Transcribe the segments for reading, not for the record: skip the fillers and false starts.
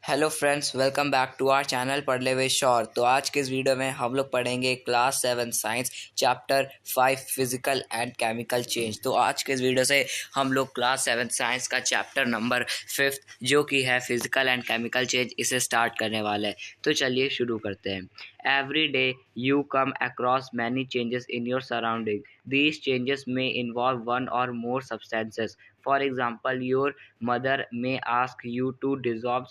Hello friends, welcome back to our channel पढ़ ले वे sure. तो आज के इस वीडियो में हम लोग पढ़ेंगे class 7 science chapter 5 physical and chemical change. तो आज के इस वीडियो से हम लोग क्लास 7 साइंस का चैप्टर नंबर 5 जो कि है फिजिकल एंड केमिकल चेंज इसे स्टार्ट करने वाले हैं। तो चलिए शुरू करते हैं। Every day you come across many changes in your surrounding. These changes may involve one or more substances. For example, your mother may ask you to dissolve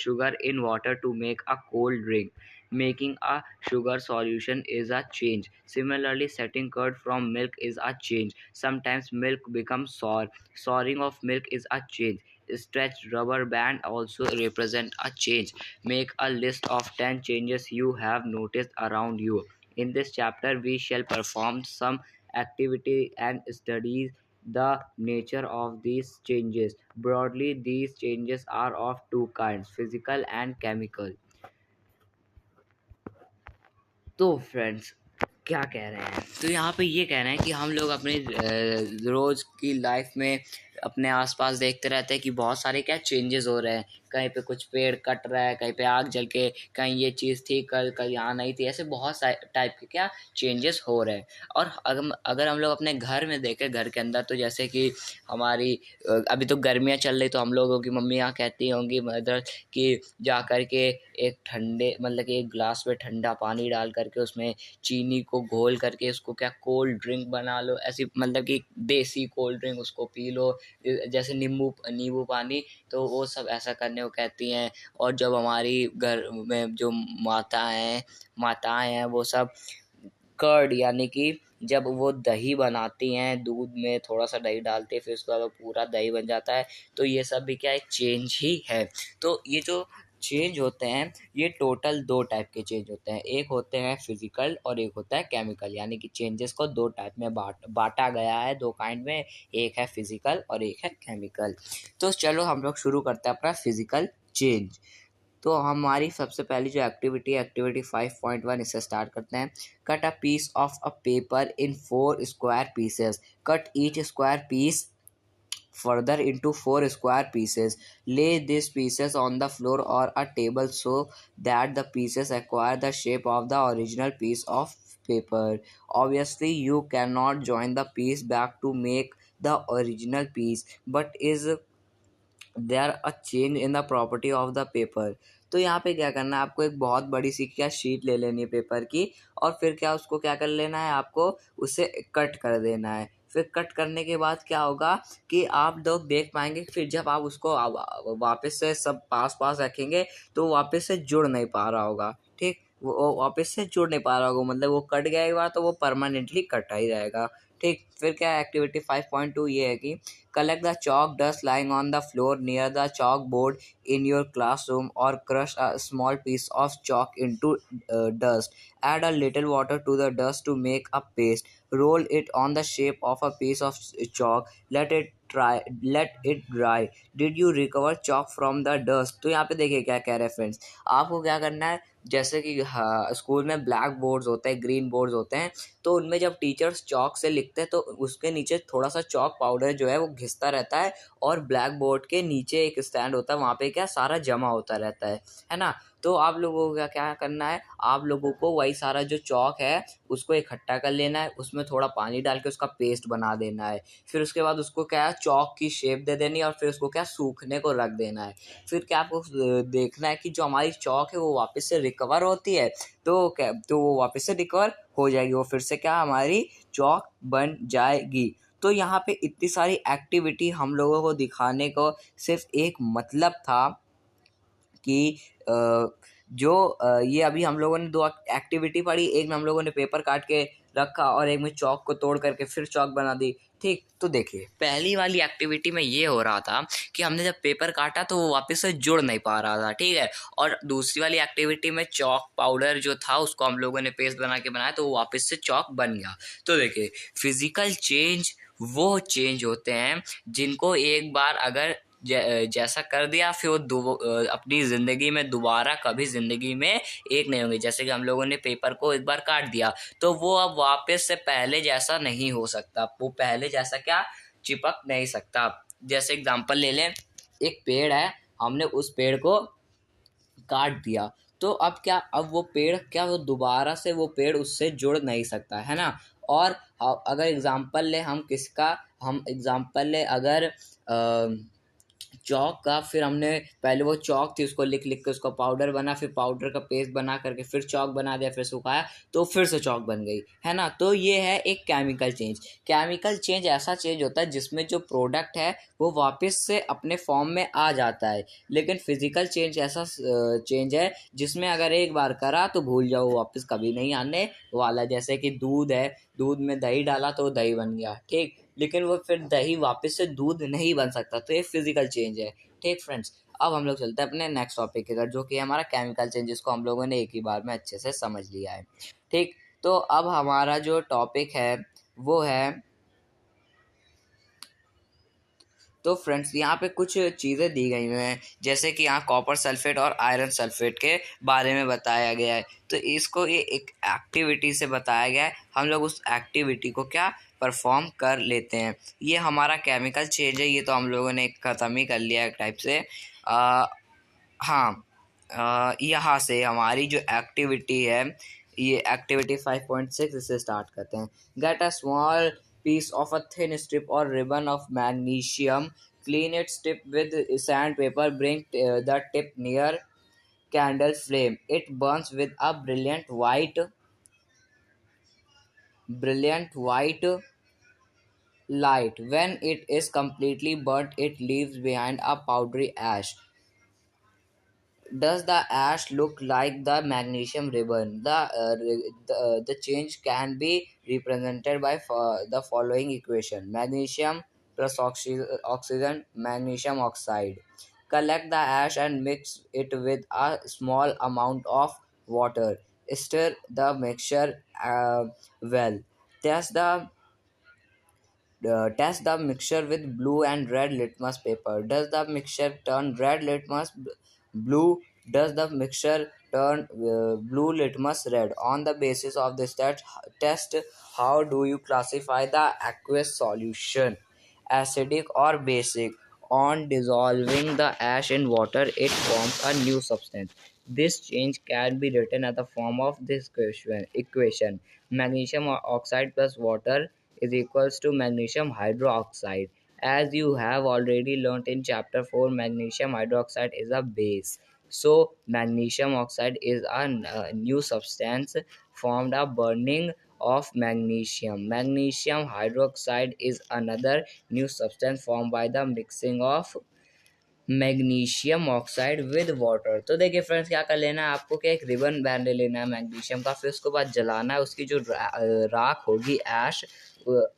sugar in water to make a cold drink. Making a sugar solution is a change. Similarly, setting curd from milk is a change. Sometimes milk becomes sour. Souring of milk is a change. Stretched rubber band also represent a change. Make a list of 10 changes you have noticed around you. In this chapter, we shall perform some activity and study the nature of these changes. Broadly, these changes are of two kinds, physical and chemical. तो friends क्या कह रहे हैं, तो यहाँ पे ये कह रहे हैं कि हम लोग अपने रोज़ की लाइफ में अपने आसपास देखते रहते हैं कि बहुत सारे क्या चेंजेस हो रहे हैं। कहीं पे कुछ पेड़ कट रहा है, कहीं पे आग जल के, कहीं ये चीज़ थी कल कल यहाँ नहीं थी। ऐसे बहुत सारे टाइप के क्या चेंजेस हो रहे हैं। और अगर हम लोग अपने घर में देखें, घर के अंदर, तो जैसे कि हमारी अभी तो गर्मियाँ चल रही, तो हम लोगों की मम्मियाँ कहती होंगी मदर कि जा कर के एक ठंडे मतलब कि एक गिलास में ठंडा पानी डाल करके उसमें चीनी को घोल करके उसको क्या कोल्ड ड्रिंक बना लो। ऐसी मतलब कि देसी कोल्ड ड्रिंक उसको पी लो, जैसे नींबू नींबू पानी। तो वो सब ऐसा करने को कहती हैं। और जब हमारी घर में जो माताएं हैं वो सब कर्ड यानी कि जब वो दही बनाती हैं, दूध में थोड़ा सा दही डालते हैं, फिर उसके बाद वो पूरा दही बन जाता है। तो ये सब भी क्या एक चेंज ही है। तो ये जो चेंज होते हैं ये टोटल दो टाइप के चेंज होते हैं। एक होते हैं फिजिकल और एक होता है केमिकल, यानी कि चेंजेस को दो टाइप में बांटा गया है, दो काइंड में। एक है फिजिकल और एक है केमिकल। तो चलो हम लोग शुरू करते हैं अपना फिजिकल चेंज। तो हमारी सबसे पहली जो एक्टिविटी है, एक्टिविटी 5.1, इससे स्टार्ट करते हैं। Cut a piece of a paper in 4 square pieces. Cut each square piece further into 4 square pieces. Lay these pieces on the floor or a table so that the pieces acquire the shape of the original piece of paper. Obviously, you cannot join the piece back to make the original piece, but is there a change in the property of the paper? तो यहाँ पे क्या करना है, आपको एक बहुत बड़ी सी क्या शीट ले लेनी है पेपर की, और फिर क्या उसको क्या कर लेना है, आपको उसे कट कर देना है। फिर कट करने के बाद क्या होगा कि आप लोग देख पाएंगे, फिर जब आप उसको वापस से सब पास पास रखेंगे तो वापस से जुड़ नहीं पा रहा होगा। ठीक, वो वापस से जुड़ नहीं पा रहा होगा, मतलब वो कट गया एक बार तो वो परमानेंटली कटा ही रहेगा। ठीक, फिर क्या एक्टिविटी 5.2 ये है कि collect the chalk dust lying on the floor near the chalkboard in your classroom, or crush a small piece of chalk into dust. Add a little water to the dust to make a paste. Roll it on the shape of a piece of chalk. Let it dry. Did you recover chalk from the dust? तो यहाँ पे देखिए क्या कह रहे हैं friends, आपको क्या करना है, जैसे कि स्कूल में ब्लैक बोर्ड्स होते हैं, ग्रीन बोर्ड्स होते हैं, तो उनमें जब टीचर्स चॉक से लिखते हैं तो उसके नीचे थोड़ा सा चॉक पाउडर जो है वो घिसता रहता है, और ब्लैक बोर्ड के नीचे एक स्टैंड होता है, वहाँ पे क्या सारा जमा होता रहता है ना। तो आप लोगों को क्या करना है, आप लोगों को वही सारा जो चॉक है उसको इकट्ठा कर लेना है, उसमें थोड़ा पानी डाल के उसका पेस्ट बना देना है। फिर उसके बाद उसको क्या चॉक की शेप दे देनी है, और फिर उसको क्या सूखने को रख देना है। फिर क्या आपको देखना है कि जो हमारी चॉक है वो वापस से रिकवर होती है, तो वो वापस से रिकवर हो जाएगी, वो फिर से क्या हमारी चॉक बन जाएगी। तो यहाँ पे इतनी सारी एक्टिविटी हम लोगों को दिखाने को सिर्फ एक मतलब था कि ये अभी हम लोगों ने दो एक्टिविटी पढ़ी, एक में हम लोगों ने पेपर काट के रखा और एक में चौक को तोड़ करके फिर चौक बना दी। ठीक, तो देखिए पहली वाली एक्टिविटी में ये हो रहा था कि हमने जब पेपर काटा तो वो वापस से जुड़ नहीं पा रहा था। ठीक है, और दूसरी वाली एक्टिविटी में चौक पाउडर जो था उसको हम लोगों ने पेस्ट बना के बनाया तो वो वापस से चौक बन गया। तो देखिए फिजिकल चेंज वो चेंज होते हैं जिनको एक बार अगर जैसा कर दिया फिर वो अपनी ज़िंदगी में दोबारा कभी ज़िंदगी में एक नहीं होंगे। जैसे कि हम लोगों ने पेपर को एक बार काट दिया तो वो अब वापस से पहले जैसा नहीं हो सकता, वो पहले जैसा क्या चिपक नहीं सकता। जैसे एग्जांपल ले लें, एक पेड़ है, हमने उस पेड़ को काट दिया, तो अब क्या, अब वो पेड़ क्या, वो दोबारा से वो पेड़ उससे जुड़ नहीं सकता है ना। और अगर एग्जाम्पल ले हम किसका, हम एग्जाम्पल ले अगर चौक का, फिर हमने पहले वो चौक थी उसको लिख लिख के उसका पाउडर बना, फिर पाउडर का पेस्ट बना करके फिर चौक बना दिया, फिर सुखाया तो फिर से चौक बन गई है ना। तो ये है एक केमिकल चेंज। केमिकल चेंज ऐसा चेंज होता है जिसमें जो प्रोडक्ट है वो वापस से अपने फॉर्म में आ जाता है। लेकिन फिजिकल चेंज ऐसा चेंज है जिसमें अगर एक बार करा तो भूल जाओ, वापस कभी नहीं आने वाला। जैसे कि दूध है, दूध में दही डाला तो दही बन गया, ठीक, लेकिन वो फिर दही वापस से दूध नहीं बन सकता, तो ये फिजिकल चेंज है। ठीक फ्रेंड्स, अब हम लोग चलते हैं अपने नेक्स्ट टॉपिक की तरफ, जो कि हमारा केमिकल चेंज, जिसको हम लोगों ने एक ही बार में अच्छे से समझ लिया है। ठीक, तो अब हमारा जो टॉपिक है वो है, तो फ्रेंड्स यहाँ पे कुछ चीज़ें दी गई हुई हैं, जैसे कि यहाँ कॉपर सल्फेट और आयरन सल्फेट के बारे में बताया गया है। तो इसको ये एक एक्टिविटी से बताया गया है, हम लोग उस एक्टिविटी को क्या परफॉर्म कर लेते हैं। ये हमारा केमिकल चेंज है, ये तो हम लोगों ने ख़त्म ही कर लिया एक टाइप से। हाँ, यहाँ से हमारी जो एक्टिविटी है, ये एक्टिविटी 5.6, इसे स्टार्ट करते हैं। Get a small piece of a thin strip or ribbon of magnesium, clean its tip with sandpaper, bring the tip near candle flame, it burns with a brilliant white light. When it is completely burnt, it leaves behind a powdery ash. Does the ash look like the magnesium ribbon? The change can be represented by the following equation: magnesium plus oxygen, magnesium oxide. Collect the ash and mix it with a small amount of water. Stir the mixture well. Test the Test the mixture with blue and red litmus paper. Does the mixture turn red litmus blue? Does the mixture turn blue litmus red? On the basis of this test, how do you classify the aqueous solution, acidic or basic? On dissolving the ash in water, it forms a new substance. This change can be written as the form of this equation: magnesium oxide plus water is equals to magnesium hydroxide. As you have already learnt in chapter 4, magnesium hydroxide is a base. So magnesium oxide is a new substance formed by burning of magnesium. Magnesium hydroxide is another new substance formed by the mixing of magnesium oxide with water. तो देखिए friends, क्या कर लेना है आपको, क्या एक ribbon band ले लेना है मैग्नीशियम का, फिर उसके बाद जलाना है, उसकी जो राख होगी, ऐश,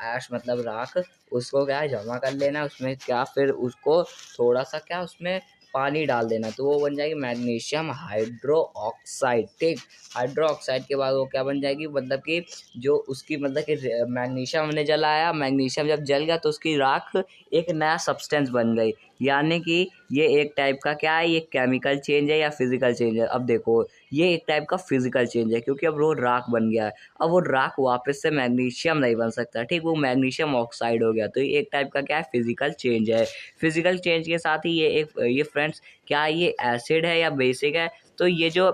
ऐश मतलब राख, उसको क्या है जमा कर लेना है उसमें, क्या फिर उसको थोड़ा सा क्या उसमें पानी डाल देना, तो वो बन जाएगी मैग्नीशियम हाइड्रो ऑक्साइड। ठीक, हाइड्रो ऑक्साइड के बाद वो क्या बन जाएगी, मतलब कि जो उसकी मतलब कि मैग्नीशियम हमने जलाया, मैग्नीशियम जब जल गया तो उसकी राख एक नया सब्सटेंस बन गई। यानी कि ये एक टाइप का क्या है, ये केमिकल चेंज है या फिजिकल चेंज है। अब देखो, ये एक टाइप का फिजिकल चेंज है, क्योंकि अब वो राख बन गया है, अब वो राख वापस से मैग्नीशियम नहीं बन सकता, ठीक, वो मैग्नीशियम ऑक्साइड हो गया। तो ये एक टाइप का क्या है, फिजिकल चेंज है। फिजिकल चेंज के साथ ही ये फ्रेंड्स क्या है, ये एसिड है या बेसिक है। तो ये जो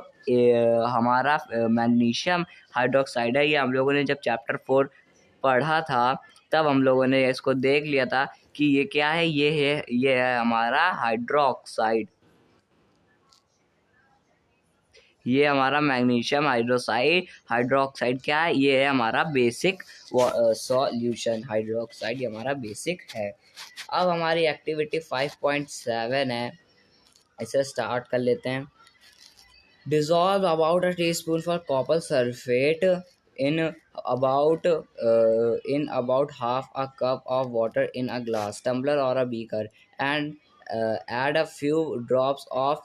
हमारा मैग्नीशियम हाइड्रोक्साइड है, ये हम लोगों ने जब चैप्टर 4 पढ़ा था तब हम लोगों ने इसको देख लिया था कि ये क्या है, ये है हमारा हाइड्रोक्साइड, ये हमारा मैग्नीशियम हाइड्रोक्साइड क्या है, ये है हमारा बेसिक सॉल्यूशन। हाइड्रोक्साइड ये हमारा बेसिक है। अब हमारी एक्टिविटी 5.7 है, इसे स्टार्ट कर लेते हैं। Dissolve about a teaspoon for copper sulfate in about half a cup of water in a glass, tumbler or a beaker, and add a few drops of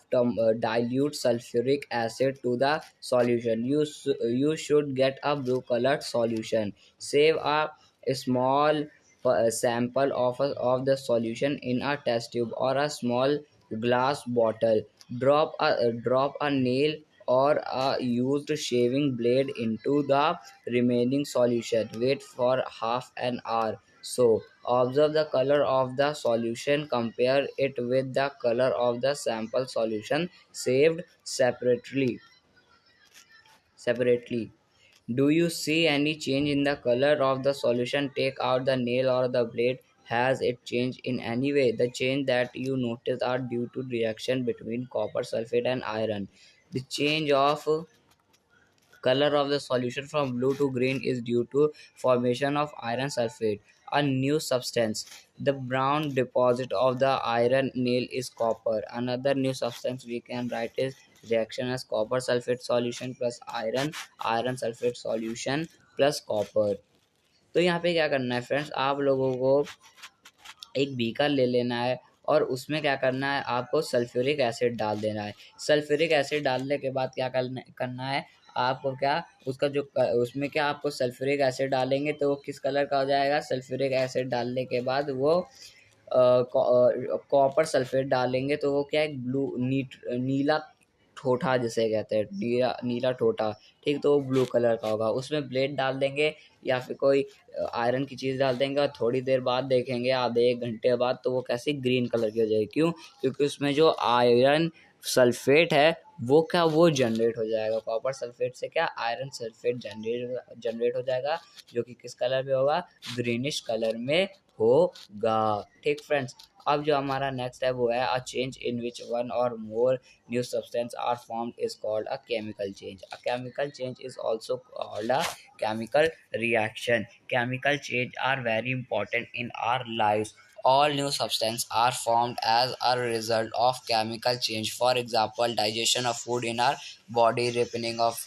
dilute sulfuric acid to the solution. You should get a blue colored solution. Save a small sample of the solution in a test tube or a small glass bottle. Drop a nail or a used shaving blade into the remaining solution. Wait for half an hour. So Observe the color of the solution, compare it with the color of the sample solution saved separately. Do you see any change in the color of the solution? Take out the nail or the blade. Has it changed in any way? The change that you notice are due to reaction between copper sulfate and iron. The change of color of the solution from blue to green is due to formation of iron sulfate, a new substance. The brown deposit of the iron nail is copper. Another new substance we can write is reaction as copper sulfate solution plus iron sulfate solution plus copper. तो यहाँ पे क्या करना है friends, आप लोगों को एक बीकर ले लेना है और उसमें क्या करना है, आपको सल्फ्यूरिक एसिड डाल देना है। सल्फ्यूरिक एसिड डालने के बाद क्या करना है आपको, क्या उसका जो उसमें क्या आपको सल्फ्यूरिक एसिड डालेंगे तो वो किस कलर का हो जाएगा। सल्फ्यूरिक एसिड डालने के बाद वो कॉपर सल्फेट डालेंगे तो वो क्या है, नीला ठोठा जिसे कहते हैं, नीला नीला ठोठा, ठीक, तो वो ब्लू कलर का होगा। उसमें ब्लेड डाल देंगे या फिर कोई आयरन की चीज़ डाल देंगे और थोड़ी देर बाद देखेंगे, आधे एक घंटे बाद, तो वो कैसी ग्रीन कलर की हो जाएगी। क्यों? क्योंकि उसमें जो आयरन सल्फेट है वो क्या, वो जनरेट हो जाएगा। कॉपर सल्फेट से क्या आयरन सल्फेट जनरेट हो जाएगा, जो कि किस कलर में होगा, ग्रीनिश कलर में होगा। ठीक फ्रेंड्स, अब जो हमारा नेक्स्ट है वो है a change in which one और मोर new substance are formed is called a chemical change. A chemical change is also called a chemical reaction. Chemical change are very important in our lives. All new substances are formed as a result of chemical change. For example, digestion of food in our body, ripening of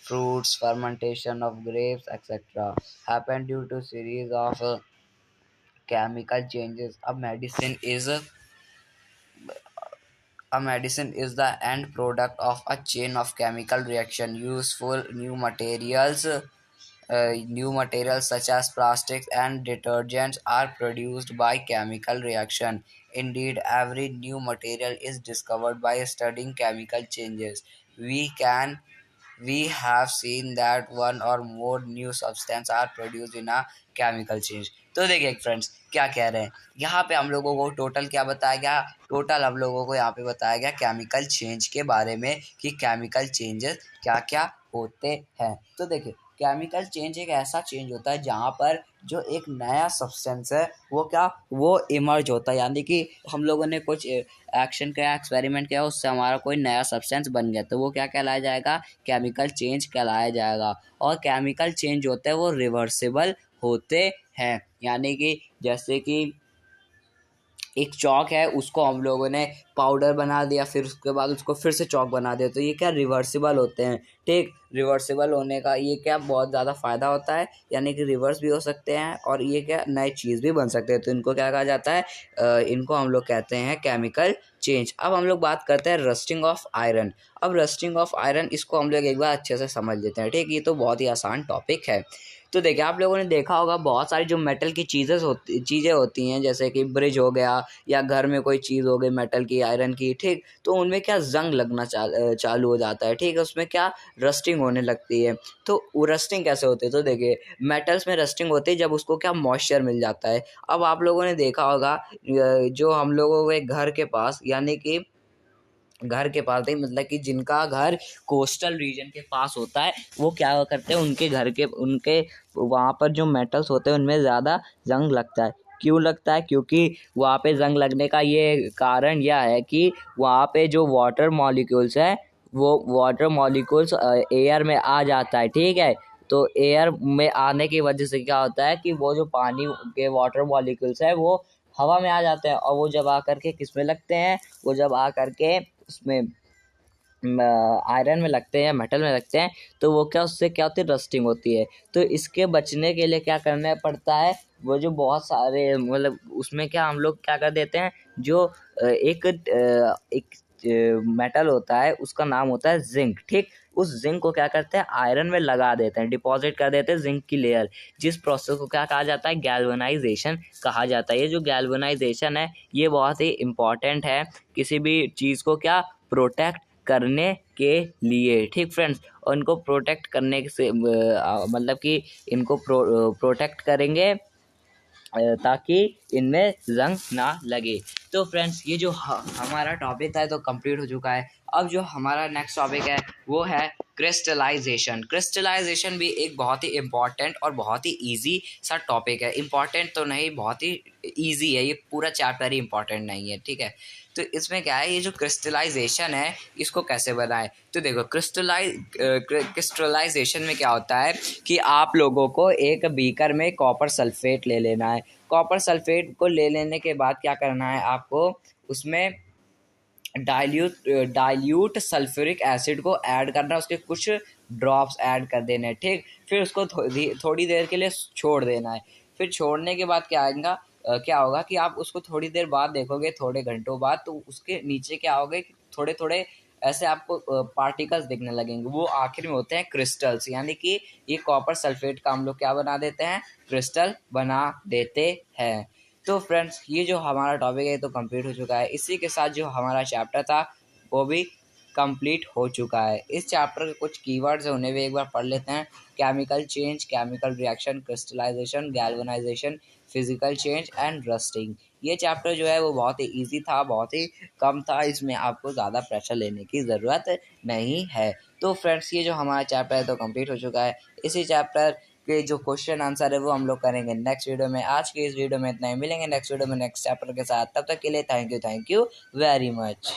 fruits, fermentation of grapes, etc. happen due to series of chemical changes. A medicine is the end product of a chain of chemical reaction. Useful new materials such as plastics and detergents are produced by chemical reaction. Indeed, every new material is discovered by studying chemical changes. We can we have seen that one or more new substance are produced in a chemical change. तो देखिए friends क्या कह रहे हैं यहाँ पे, हम लोगों को टोटल क्या बताया गया, टोटल हम लोगों को यहाँ पे बताया गया केमिकल चेंज के बारे में कि केमिकल चेंजेस क्या क्या होते हैं। तो देखिए केमिकल चेंज एक ऐसा चेंज होता है जहाँ पर जो एक नया सब्सटेंस है वो क्या, वो इमर्ज होता है, यानी कि हम लोगों ने कुछ एक्शन किया, एक्सपेरिमेंट किया, उससे हमारा कोई नया सब्सटेंस बन गया, तो वो क्या कहलाया जाएगा, केमिकल चेंज कहलाया जाएगा। और केमिकल चेंज होते हैं वो रिवर्सिबल होते हैं, यानी कि जैसे कि एक चौक है उसको हम लोगों ने पाउडर बना दिया, फिर उसके बाद उसको फिर से चौक बना दिया, तो ये क्या रिवर्सिबल होते हैं। ठीक, रिवर्सिबल होने का ये क्या बहुत ज़्यादा फ़ायदा होता है, यानी कि रिवर्स भी हो सकते हैं और ये क्या नए चीज़ भी बन सकते हैं, तो इनको क्या कहा जाता है, इनको हम लोग कहते हैं केमिकल चेंज। अब हम लोग बात करते हैं रस्टिंग ऑफ आयरन। अब रस्टिंग ऑफ आयरन इसको हम लोग एक बार अच्छे से समझ लेते हैं। ठीक, ये तो बहुत ही आसान टॉपिक है। तो देखिए आप लोगों ने देखा होगा बहुत सारी जो मेटल की चीज़ें होती हैं, जैसे कि ब्रिज हो गया या घर में कोई चीज़ हो गई मेटल की, आयरन की, ठीक, तो उनमें क्या जंग लगना चालू हो जाता है। ठीक है, उसमें क्या रस्टिंग होने लगती है। तो वो रस्टिंग कैसे होती है, तो देखिए मेटल्स में रस्टिंग होती है जब उसको क्या मॉइस्चर मिल जाता है। अब आप लोगों ने देखा होगा जो हम लोगों के घर के पास, यानी कि घर के पास नहीं, मतलब कि जिनका घर कोस्टल रीजन के पास होता है वो क्या करते हैं, उनके घर के उनके वहाँ पर जो मेटल्स होते हैं उनमें ज़्यादा जंग लगता है। क्यों लगता है? क्योंकि वहाँ पे जंग लगने का ये कारण यह है कि वहाँ पे जो वाटर मॉलिक्यूल्स है वो वाटर मॉलिक्यूल्स एयर में आ जाता है। ठीक है, तो एयर में आने की वजह से क्या होता है कि वो जो पानी के वाटर मॉलिक्यूल्स है वो हवा में आ जाते हैं, और वो जब आकर के किस में लगते हैं, वो जब आकर के उसमें आयरन में लगते हैं, मेटल में लगते हैं, तो वो क्या, उससे क्या होती है, रस्टिंग होती है। तो इसके बचने के लिए क्या करना पड़ता है, वो जो बहुत सारे मतलब उसमें क्या हम लोग क्या कर देते हैं, जो एक मेटल होता है उसका नाम होता है जिंक। ठीक, उस जिंक को क्या करते हैं, आयरन में लगा देते हैं, डिपॉजिट कर देते हैं जिंक की लेयर, जिस प्रोसेस को क्या कहा जाता है, गैल्वेनाइजेशन कहा जाता है। ये जो गैल्वेनाइजेशन है ये बहुत ही इम्पॉर्टेंट है किसी भी चीज़ को क्या प्रोटेक्ट करने के लिए। ठीक फ्रेंड्स, और इनको प्रोटेक्ट करने से मतलब कि इनको प्रोटेक्ट करेंगे ताकि इनमें जंग ना लगे। तो फ्रेंड्स ये जो हमारा टॉपिक था तो कंप्लीट हो चुका है। अब जो हमारा नेक्स्ट टॉपिक है वो है क्रिस्टलाइजेशन। क्रिस्टलाइजेशन भी एक बहुत ही इम्पॉर्टेंट और बहुत ही इजी सा टॉपिक है। इम्पॉर्टेंट तो नहीं, बहुत ही इजी है, ये पूरा चैप्टर ही इम्पॉर्टेंट नहीं है, ठीक है। तो इसमें क्या है, ये जो क्रिस्टलाइजेशन है इसको कैसे बनाएं। तो देखो क्रिस्टलाइजेशन में क्या होता है कि आप लोगों को एक बीकर में कॉपर सल्फेट ले लेना है। कॉपर सल्फेट को ले लेने के बाद क्या करना है आपको, उसमें डाइल्यूट सल्फ्यूरिक एसिड को ऐड करना है, उसके कुछ ड्रॉप्स ऐड कर देने हैं, ठीक। फिर उसको थोड़ी देर के लिए छोड़ देना है। फिर छोड़ने के बाद क्या होगा कि आप उसको थोड़ी देर बाद देखोगे, थोड़े घंटों बाद, तो उसके नीचे क्या होगा कि थोड़े थोड़े ऐसे आपको पार्टिकल्स दिखने लगेंगे। वो आखिर में होते हैं क्रिस्टल्स, यानी कि ये कॉपर सल्फेट का हम लोग क्या बना देते हैं, क्रिस्टल बना देते हैं। तो फ्रेंड्स ये जो हमारा टॉपिक है तो कंप्लीट हो चुका है। इसी के साथ जो हमारा चैप्टर था वो भी कंप्लीट हो चुका है। इस चैप्टर के कुछ कीवर्ड्स हैं, उन्हें भी एक बार पढ़ लेते हैं। Chemical change, chemical reaction, crystallisation, galvanisation, physical change and rusting. ये चैप्टर जो है वो बहुत ही इजी था, बहुत ही कम था, इसमें आपको ज़्यादा प्रेशर लेने की ज़रूरत नहीं है। तो फ्रेंड्स ये जो हमारा चैप्टर है तो कंप्लीट हो चुका है। इसी चैप्टर के जो क्वेश्चन आंसर है वो हम लोग करेंगे नेक्स्ट वीडियो में। आज के इस वीडियो में इतना ही, मिलेंगे नेक्स्ट वीडियो में नेक्स्ट चैप्टर के साथ। तब तक के लिए थैंक यू वेरी मच।